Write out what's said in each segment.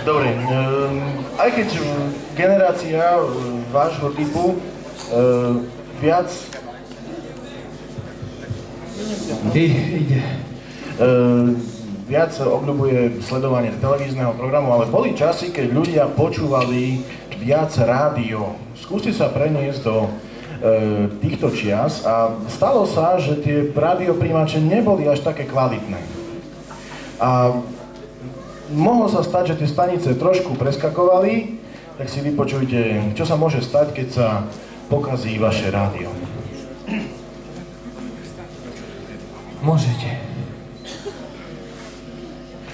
Dobre, aj keď generácia vášho typu viac... Ide. Viac obľúbuje sledovanie televízneho programu, ale boli časy, keď ľudia počúvali viac rádio. Skúste sa preniesť do týchto čias a stalo sa, že tie rádiopríjimače neboli až také kvalitné. A mohlo sa stať, že tie stanice trošku preskakovali, tak si vypočujte, čo sa môže stať, keď sa pokazí vaše rádio. Môžete.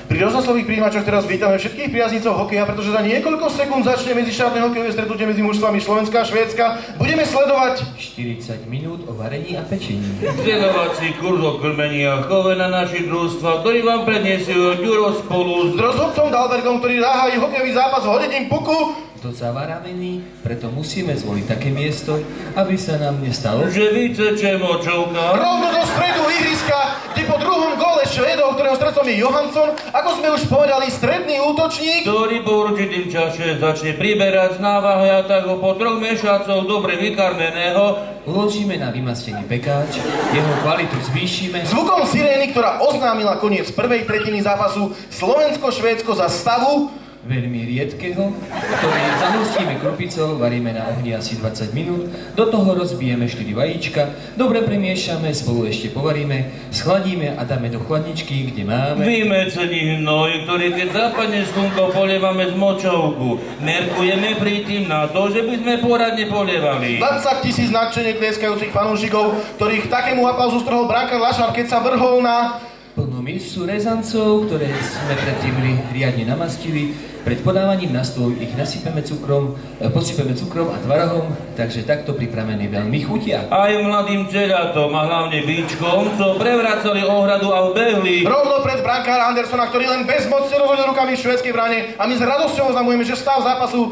Pri rozhlasových prijímačoch teraz vítame všetkých priaznicov hokeja, pretože za niekoľko sekúnd začne medzištátne hokejové stretnutie medzi mužstvami Slovenska a Švédska. Budeme sledovať 40 minút o varení a pečení. Vzdelávací kurz o krmení a chove na našich družstva, ktorý vám predniesie Ďuro spolu s rozhodcom Dalbergom, ktorý zahájí hokejový zápas v hodením puku. To zavaramený, preto musíme zvoliť také miesto, aby sa nám nestalo, že vyceče močovka. Rovno do stredu ihriska, kde po druhom góle Švédov, ktorého stredcom je Johansson, ako sme už povedali, stredný útočník, ktorý po určitým čase začne priberať z návahy a tak ho po 3 mesiacoch dobre vykarmeného uložíme na vymastený pekáč, jeho kvalitu zvýšime zvukom sirény, ktorá oznámila koniec prvej tretiny zápasu Slovensko-Švédsko za stavu veľmi riedkeho, ktorý zahustíme krupicou, varíme na ohni asi 20 minút, do toho rozbijeme 4 vajíčka, dobre premiešame, spolu ešte povaríme, schladíme a dáme do chladničky, kde máme vymecený hnoj, ktorý keď zapadne slnko, polievame z močovku. Merkujeme pri tým na to, že by sme poradne polievali. 20 000 nadšene tlieskajúcich fanúšikov, ktorých takému aplauzu strhol brankár Lašar, keď sa vrhol na plnú misu rezancov, ktoré sme predtým riadne namastili. Pred podávaním na stôl ich nasypeme cukrom, posypeme cukrom a tvarahom, takže takto pripravený veľmi chutia. Aj mladým celatom a hlavne bíčkom, čo prevracali ohradu a vbehli rovno pred brankára Andersona, ktorý len bezmocne rozhodil rukami v švédskej bráne a my s radosťou oznamujeme, že stav zápasu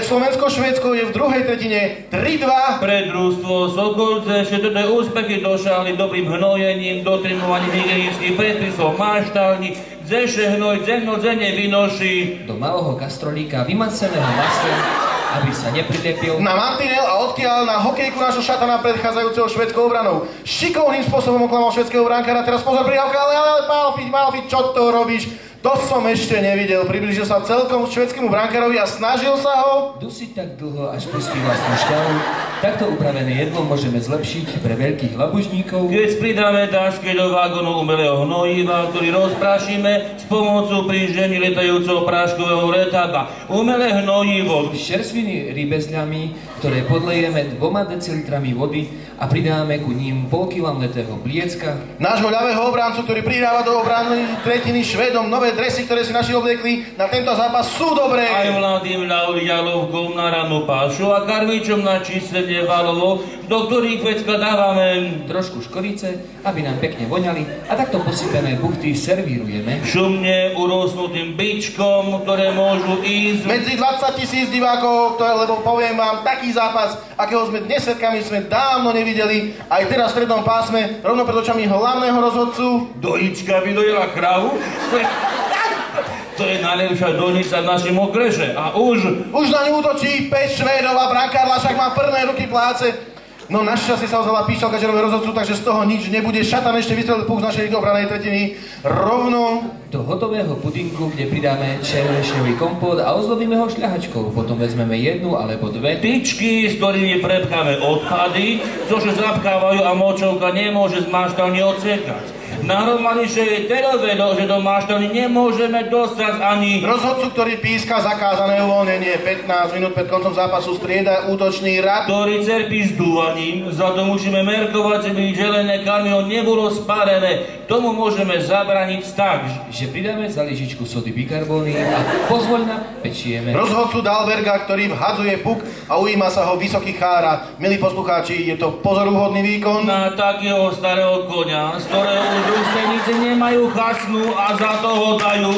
Slovensko-Švédsko je v druhej tretine 3-2. Pre družstvo Sokolce všetko úspechy došali dobrým hnojením, dotrimovaním hygienických predpisov maštálni, zeše hnoj denne vynoší do malého kastrolíka vymaceného masla, aby sa neprilepil na mantinel a odkiaľ na hokejku nášho šatana predchádzajúceho švédskou obranou. Šikovným spôsobom oklamal švédskeho brankára, teraz pozor prihávka, ale Malfiť, čo to robíš? To som ešte nevidel. Priblížil sa celkom švédskému brankárovi a snažil sa ho dusiť tak dlho, až pustí vlastnú šťavu. Takto upravené jedlo môžeme zlepšiť pre veľkých labužníkov. Keď pridáme dážky do vagónu umelého hnojiva, ktorý rozprášime s pomocou prížení letajúceho práškového letáka. Umelé hnojivo. Čerstviny rybezľami, ktoré podlejeme 2 decilitrami vody a pridáme ku ním pol kila mletého bliecka. Nášho ľavého obráncu, ktorý prihráva do obrany tretiny Švédom, nové dresy, ktoré si naši obliekli na tento zápas, sú dobré. Aj mladým dali jalovkou na ranu pášu a karmičom na čistenie valovo, do ktorých vecka dávame trošku škorice, aby nám pekne voňali, a takto posypené buchty servírujeme šumne urosnutým bičkom, ktoré môžu ísť medzi 20 000 divákov, lebo poviem vám, taký zápas, akého sme dnes svedkami, sme dávno nevideli, aj teraz v strednom pásme, rovno pred očami hlavného rozhodcu. Dojička by dojela kravu? To je najlepšia dojnica v našom okreše a už na ňu útočí 5 Švédov a brankár Lašák má plné ruky pláce. No našťastie sa ozvala píšťalka červeného rozhodcu, takže z toho nič nebude. Šatan ešte vystrelil puk z našej obranej tretiny rovno do hotového pudinku, kde pridáme čerešňový kompót a ozdobíme ho šľahačkou. Potom vezmeme 1 alebo 2 tyčky, s ktorými prepcháme odpady, cože zapkávajú a močovka nemôže z maštálne odsekať. Nahromadiše je teda vedel, že do maštálny nemôžeme dostať ani rozhodcu, ktorý píska zakázané uvoľnenie. 15 minút pred koncom zápasu strieda útočný rad, ktorý cerpí zdúvaním. Za to musíme merkovať, že by želené karmio nebolo spárené. Tomu môžeme zabraniť tak, že pridáme za lyžičku sody bikarbóny a pozvoľna pečieme. Rozhodcu Dalberga, ktorý vhadzuje puk a ujíma sa ho vysoký chára. Milí poslucháči, je to pozoruhodný výkon na takého starého koňa, z ktorého už ústenice nemajú chasnú a za to ho dajú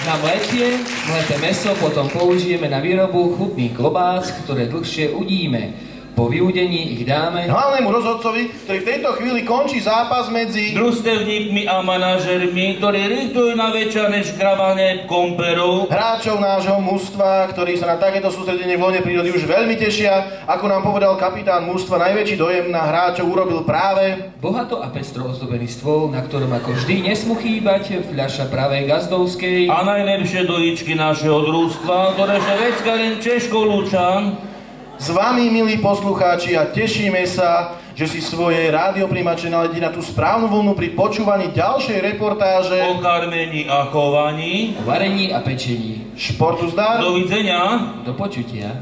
na mleté mäso potom použijeme na výrobu chutných klobás, ktoré dlhšie udíme. Po vyúdení ich dáme hlavnému rozhodcovi, ktorý v tejto chvíli končí zápas medzi družstevníkmi a manažermi, ktorí rýchtujú na večerné škrabanie komperov, hráčov nášho mužstva, ktorí sa na takéto sústredenie v lone prírody už veľmi tešia. Ako nám povedal kapitán mužstva, najväčší dojem na hráčov urobil práve bohato a pestro ozdobený stôl, na ktorom ako vždy nesmú chýbať fľaša pravej gazdovskej a najlepšie dojičky našeho družstva, ktoré že vecka len Češko Lučan. S vami, milí poslucháči, a tešíme sa, že si svoje rádioprimače naladí na tú správnu vlnu pri počúvaní ďalšej reportáže O karmení a chovaní, o varení a pečení. Športu zdar. Dovidenia. Do počutia.